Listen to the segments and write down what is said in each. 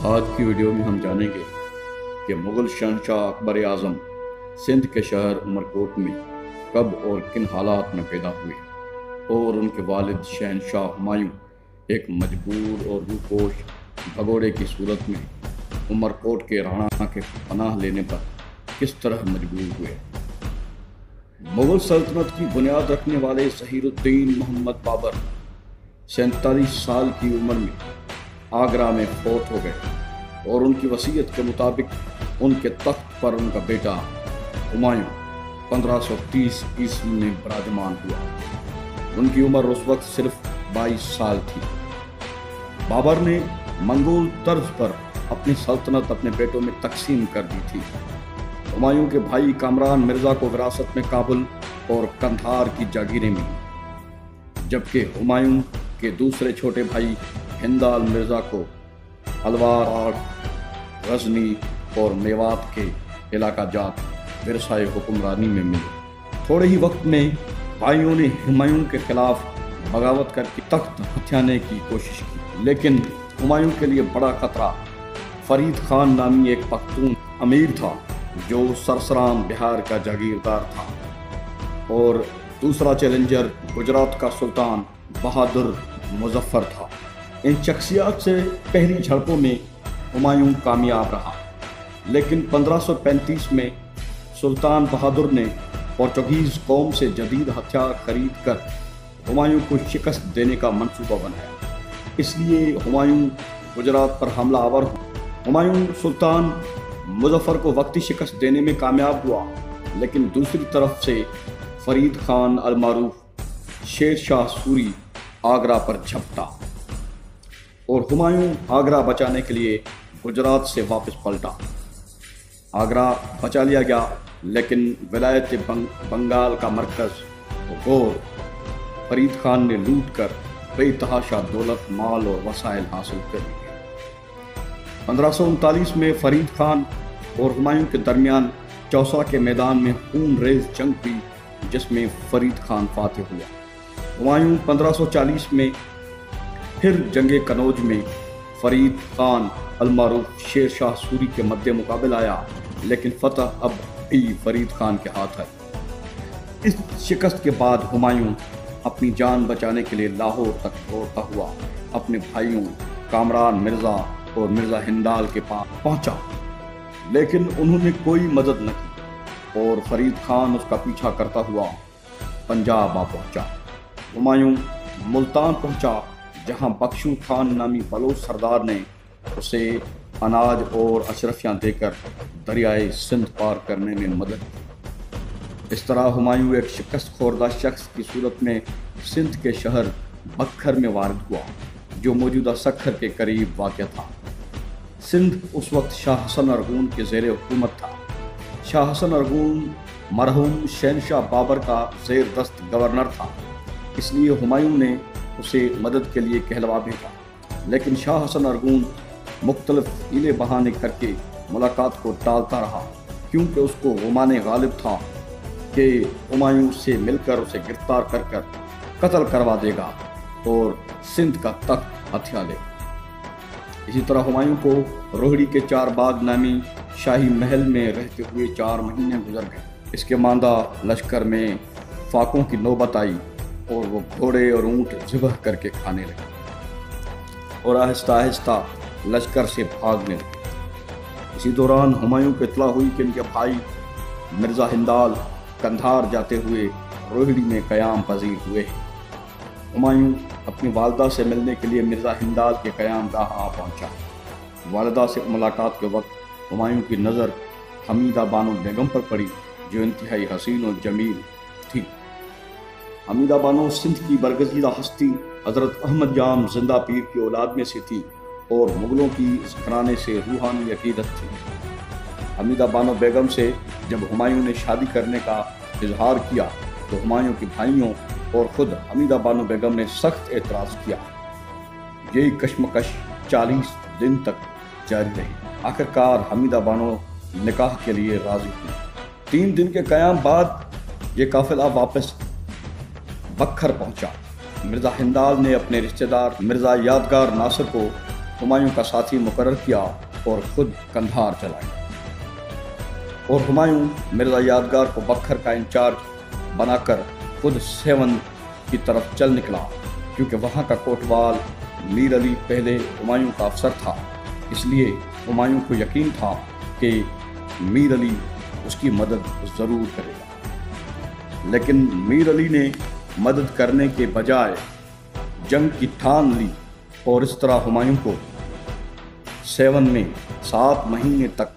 آج کی ویڈیو میں ہم جانیں گے کہ مغل شہنشاہ اکبر اعظم سندھ کے شہر عمرکوٹ میں کب اور کن حالات میں پیدا ہوئے اور ان کے والد شہنشاہ ہمایوں ایک مجبور اور روپوش بھگوڑے کی صورت میں عمرکوٹ کے رانا کے پناہ لینے پر کس طرح مجبور ہوئے۔ مغل سلطنت کی بنیاد رکھنے والے ظہیر الدین محمد بابر 47 سال کی عمر میں آگرہ میں فوت ہو گئے اور ان کی وصیت کے مطابق ان کے تخت پر ان کا بیٹا ہمایوں 1530 عیسوی میں براجمان ہوا۔ ان کی عمر اس وقت صرف 22 سال تھی۔ بابر نے منگول طرز پر اپنی سلطنت اپنے بیٹوں میں تقسیم کر دی تھی۔ ہمایوں کے بھائی کامران مرزا کو وراثت میں کابل اور قندھار کی جاگیریں ملی، جبکہ ہمایوں کے دوسرے چھوٹے بھائی ہندال مرزا کو الوار، غزنی اور میوات کے علاقہ جات ورثۂ حکمرانی میں ملے۔ تھوڑے ہی وقت میں بھائیوں نے ہمایوں کے خلاف بغاوت کر کے تخت ہتھیانے کی کوشش کی، لیکن ہمایوں کے لیے بڑا خطرہ فرید خان نامی ایک پختون امیر تھا جو سرسرام بہار کا جاگیردار تھا، اور دوسرا چیلنجر گجرات کا سلطان بہادر مظفر تھا۔ ان شخصیات سے پہلی جھڑپوں میں ہمایوں کامیاب رہا، لیکن 1535 میں سلطان بہادر نے پرتگیز قوم سے جدید ہتھیار خرید کر ہمایوں کو شکست دینے کا منصوبہ بنایا۔ اس لیے ہمایوں گجرات پر حملہ آور ہوا۔ ہمایوں سلطان مظفر کو وقتی شکست دینے میں کامیاب ہوا، لیکن دوسری طرف سے فرید خان المعروف شیر شاہ سوری آگرہ پر جھپٹا اور ہمایوں آگرہ بچانے کے لیے گجرات سے واپس پلٹا۔ آگرہ بچا لیا گیا، لیکن ولایت بنگال کا مرکز غور فرید خان نے لوٹ کر بے تحاشا دولت، مال اور وسائل حاصل کر لیے۔ 1539 میں فرید خان اور ہمایوں کے درمیان چوسا کے میدان میں خون ریز جنگ ہوئی، جس میں فرید خان فاتح ہوا۔ ہمایوں 1540 میں پھر جنگ کنوج میں فرید خان المعروف شیر شاہ سوری کے مد مقابل آیا، لیکن فتح اب بھی فرید خان کے ہاتھ ہے۔ اس شکست کے بعد ہمایوں اپنی جان بچانے کے لیے لاہور تک دوڑتا ہوا اپنے بھائیوں کامران مرزا اور مرزا ہندال کے پاس پہنچا، لیکن انہوں نے کوئی مدد نہ کی اور فرید خان اس کا پیچھا کرتا ہوا پنجاب آ پہنچا۔ ہمایوں ملتان پہنچا، جہاں بخشو خان نامی بلوچ سردار نے اسے اناج اور اشرفیاں دے کر دریائے سندھ پار کرنے میں مدد کی۔ اس طرح ہمایوں ایک شکست خوردہ شخص کی صورت میں سندھ کے شہر بکھر میں وارد ہوا، جو موجودہ سکھر کے قریب واقع تھا۔ سندھ اس وقت شاہ حسن ارغون کے زیر حکومت تھا۔ شاہ حسن ارغون مرحوم شہنشاہ بابر کا زیر دست گورنر تھا، اس لیے ہمایوں نے اسے مدد کے لیے کہلوا بھیجا، لیکن شاہ حسن ارغون مختلف ہیلے بہانے کر کے ملاقات کو ٹالتا رہا، کیونکہ اس کو گمان غالب تھا کہ ہمایوں سے مل کر اسے گرفتار کر کر قتل کروا دے گا اور سندھ کا تخت ہتھیا لے۔ اسی طرح ہمایوں کو روہڑی کے چار باغ نامی شاہی محل میں رہتے ہوئے 4 مہینے گزر گئے۔ اس کے ماندہ لشکر میں فاقوں کی نوبت آئی اور وہ گھوڑے اور اونٹ ذبح کر کے کھانے لگے اور آہستہ آہستہ لشکر سے بھاگنے لگے۔ اسی دوران ہمایوں کو اطلاع ہوئی کہ ان کے بھائی مرزا ہندال قندھار جاتے ہوئے روہڑی میں قیام پذیر ہوئے ہیں۔ ہمایوں اپنی والدہ سے ملنے کے لیے مرزا ہندال کے قیام گاہ آ پہنچا۔ والدہ سے ملاقات کے وقت ہمایوں کی نظر حمیدہ بانو بیگم پر پڑی، جو انتہائی حسین و جمیل تھی۔ حمیدہ بانو سندھ کی برگزیدہ ہستی حضرت احمد جام زندہ پیر کی اولاد میں سے تھی اور مغلوں کی اس گھرانے سے روحانی عقیدت تھی۔ حمیدہ بانو بیگم سے جب ہمایوں نے شادی کرنے کا اظہار کیا تو ہمایوں کے بھائیوں اور خود حمیدہ بانو بیگم نے سخت اعتراض کیا۔ یہی کشمکش 40 دن تک جاری رہی۔ آخرکار حمیدہ بانو نکاح کے لیے راضی ہوئی۔ 3 دن کے قیام بعد یہ قافلہ واپس بکھر پہنچا۔ مرزا ہندال نے اپنے رشتہ دار مرزا یادگار ناصر کو हुमायूं का साथी मुकर्रर किया और खुद कंधार चला गया। और हुमायूं मिर्ज़ा यादगार को बख्तर का इंचार्ज बनाकर खुद सेवन की तरफ चल निकला, क्योंकि वहाँ का कोतवाल मीर अली पहले हुमायूं का अफसर था। इसलिए हुमायूं को यकीन था कि मीर अली उसकी मदद ज़रूर करेगा। लेकिन मीर अली ने मदद करने के बजाय जंग की ठान ली और इस तरह हुमायूं को सेवन में 7 महीने तक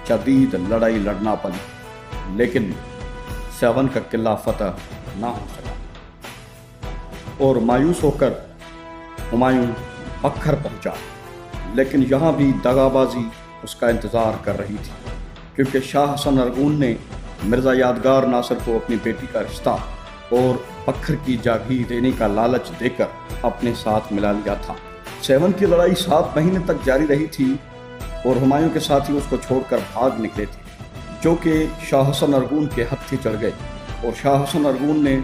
शदीद लड़ाई लड़ना पड़ी, लेकिन सेवन का किला फतह ना हो सका। और मायूस होकर हुमायूं बख्तर पहुंचा, लेकिन यहाँ भी दगाबाजी उसका इंतज़ार कर रही थी, क्योंकि शाह हसन अरगून ने मिर्ज़ा यादगार नासिर को अपनी बेटी का रिश्ता और बख्तर की जागीर देने का लालच देकर अपने साथ मिला लिया था। सेवन की लड़ाई 7 महीने तक जारी रही थी और हुमायूं के साथी उसको छोड़कर भाग निकले थे, जो कि शाह हसन अरगून के हत्थे चढ़ गए। और शाह हसन अरगून ने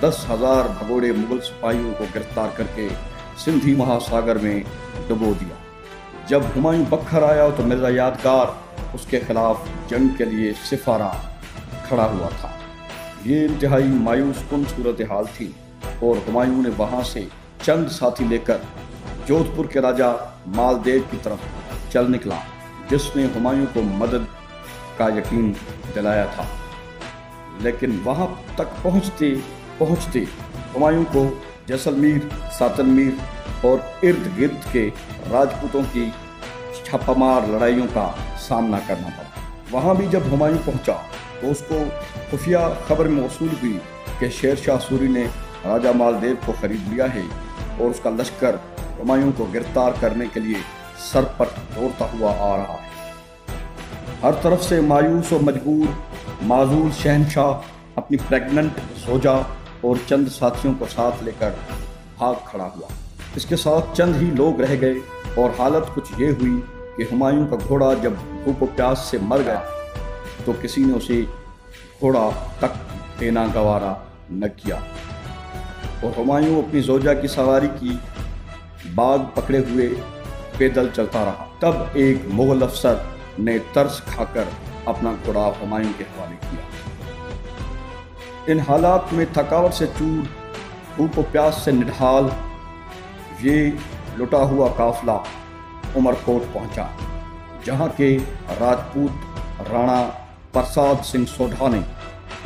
10,000 भगोड़े मुगल सिपाहियों को गिरफ्तार करके सिंधी महासागर में डुबो दिया। जब हुमायूं बख्तर आया तो मिर्ज़ा यादगार उसके खिलाफ जंग के लिए सिफारा खड़ा हुआ था। ये इंतहाई मायूस कुन सूरत हाल थी और हुमायूं ने वहाँ से चंद साथी लेकर जोधपुर के राजा मालदेव की तरफ चल निकला, जिसने हुमायूं को मदद का यकीन दिलाया था। लेकिन वहाँ तक पहुँचते पहुँचते हुमायूं को जैसलमेर, सातनमीर और इर्द गिर्द के राजपूतों की छापामार लड़ाइयों का सामना करना पड़ा। वहाँ भी जब हुमायूं पहुँचा तो उसको खुफिया खबर मौसूल हुई कि शेर शाह सूरी ने राजा मालदेव को खरीद लिया है और उसका लश्कर हुमायूं को गिरफ्तार करने के लिए सरपट दौड़ता हुआ आ रहा है। हर तरफ से मायूस और मजबूर माजूल शहनशाह अपनी प्रेग्नेंट सोजा और चंद साथियों को साथ लेकर भाग खड़ा हुआ। इसके साथ चंद ही लोग रह गए और हालत कुछ ये हुई कि हुमायूं का घोड़ा जब भूख और प्यास से मर गया तो किसी ने उसे घोड़ा तक देना गवारा न किया और हुमायूं अपनी जोजा की सवारी की बाग पकड़े हुए पैदल चलता रहा। तब एक मुगल अफसर ने तरस खाकर अपना घोड़ा हुमायूं के हवाले किया। इन हालात में थकावट से चूर, भूख और प्यास से निढाल ये लुटा हुआ काफिला उमरकोट पहुंचा, जहां के राजपूत राणा प्रसाद सिंह सोढ़ा ने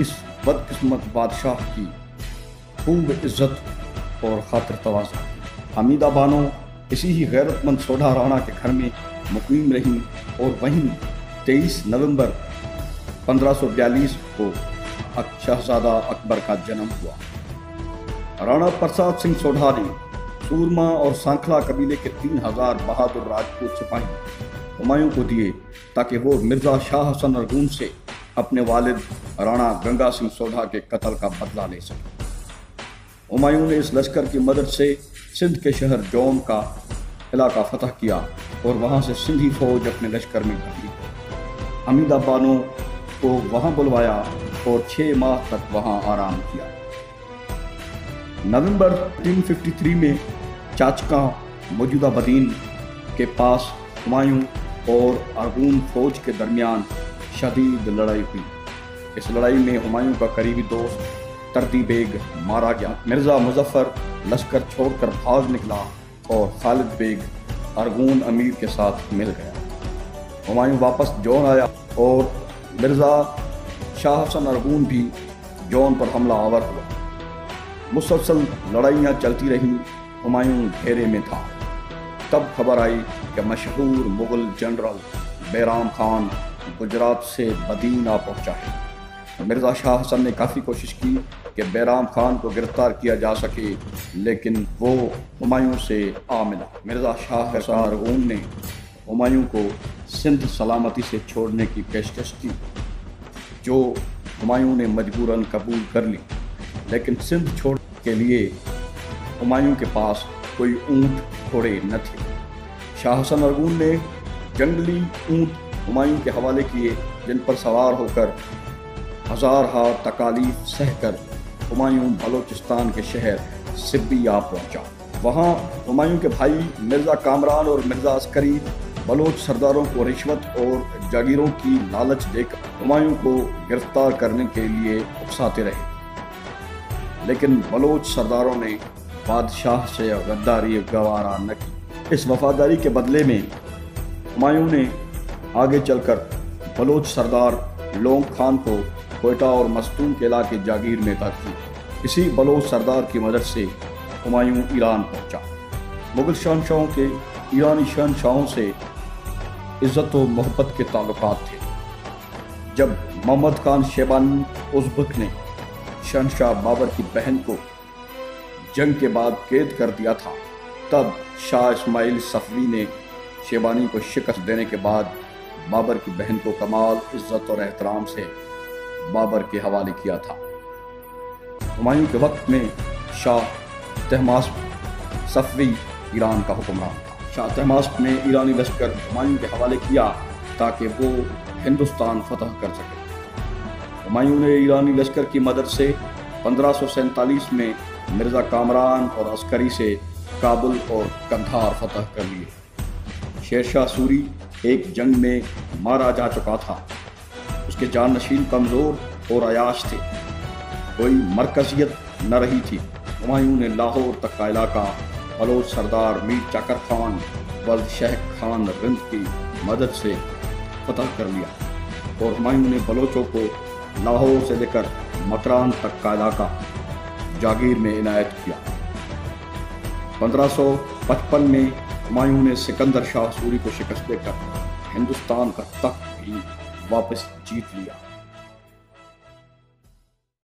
इस बदकिस्मत बादशाह की खूब इज्जत और खातिर तवाज़ा। हमीदा बानो इसी ही गैरतमंद सोढ़ा राणा के घर में मुकीम रही और वहीं 23 नवंबर 1542 को शहजादा अकबर का जन्म हुआ। राणा प्रसाद सिंह सोढ़ा ने सूरमा और सांखला कबीले के 3000 बहादुर राजपूत सिपाही हुमायूं को दिए ताकि वो मिर्ज़ा शाह हसन अरगून से अपने वालिद राणा गंगा सिंह सोढ़ा के कत्ल का बदला ले सके। हुमायूं ने इस लश्कर की मदद से सिंध के शहर जौन का इलाका फतह किया और वहाँ से सिंधी फौज अपने लश्कर में भर ली। हमीदा बानो को वहाँ बुलवाया और 6 माह तक वहाँ आराम किया। नवंबर 1853 में चाचका मौजूदा बदीन के पास हुमायूं और अरगून फौज के दरमियान शदीद लड़ाई हुई। इस लड़ाई में हुमायूं का करीबी दोस्त तर्दी बेग मारा गया। मिर्ज़ा मुजफ्फर लश्कर छोड़कर भाग निकला और खालिद बेग अरगून अमीर के साथ मिल गया। हुमायूं वापस जौन आया और मिर्ज़ा शाह हसन अरगून भी जौन पर हमला आवर हुआ। मुसलसल लड़ाइयाँ चलती रहीं। हुमायूं घेरे में था। तब खबर आई कि मशहूर मुग़ल जनरल बैराम खान गुजरात से बदीन आ पहुँचा है। मिर्ज़ा शाह हसन ने काफ़ी कोशिश की कि बैराम खान को गिरफ्तार किया जा सके, लेकिन वो हुमायूं से आ मिला। मिर्ज़ा शाह हसन अरगून ने हुमायूं को सिंध सलामती से छोड़ने की पेशकश की, जो हुमायूं ने मजबूरन कबूल कर ली। लेकिन सिंध छोड़ के लिए हुमायूं के पास कोई ऊँट घोड़े न थे। शाह हसन अरगून ने जंगली ऊँट हुमायूं के हवाले किए, जिन पर सवार होकर हज़ार तकालीफ सहकर हुमायूं बलोचिस्तान के शहर सिब्बी आ पहुँचा। वहाँ हुमायूं के भाई मिर्ज़ा कामरान और मिर्ज़ा अस्करी बलोच सरदारों को रिश्वत और जागीरों की लालच देकर हुमायूं को गिरफ्तार करने के लिए उकसाते रहे, लेकिन बलोच सरदारों ने बादशाह से गद्दारी गवारा न की। इस वफादारी के बदले में हुमायूं ने आगे चलकर बलोच सरदार लोंग खान को कोयटा और मस्तूम के इलाके जागीर में तहत की। इसी बलोच सरदार की मदद से हुमायूं ईरान पहुंचा। मुगल शहंशाहों के ईरानी शहंशाहों से इज़्ज़त व मोहब्बत के ताल्लुकात थे। जब मोहम्मद खान शेबानी उज़्बक ने शहंशाह बाबर की बहन को जंग के बाद कैद कर दिया था, तब शाह इस्माइल सफवी ने शेबानी को शिकस्त देने के बाद बाबर की बहन को कमाल इज़्ज़त और एहतराम से बाबर के हवाले किया था। हुमायूं के वक्त में शाह तहमास्प सफवी ईरान का हुक्मरान था। शाह तहमास्प ने ईरानी लश्कर हुमायूं के हवाले किया ताकि वो हिंदुस्तान फतह कर सके। हुमायूं ने ईरानी लश्कर की मदद से 1547 में मिर्ज़ा कामरान और अस्करी से काबुल और कंधार फतह कर लिए। शेरशाह सूरी एक जंग में मारा जा चुका था। उसके जानशीन कमज़ोर और अयाश थे, कोई मरकजियत न रही थी। हुमायूं ने लाहौर तक का इलाका बलोच सरदार मीर चाकर खान वल्द शेख खान रिंद की मदद से फतह कर लिया और हुमायूं ने बलोचों को लाहौर से लेकर मकरान तक का इलाका जागीर में इनायत किया। 1555 में हुमायूं ने सिकंदर शाह सूरी को शिकस्त देकर हिंदुस्तान का तख्त भी वापस जीत लिया।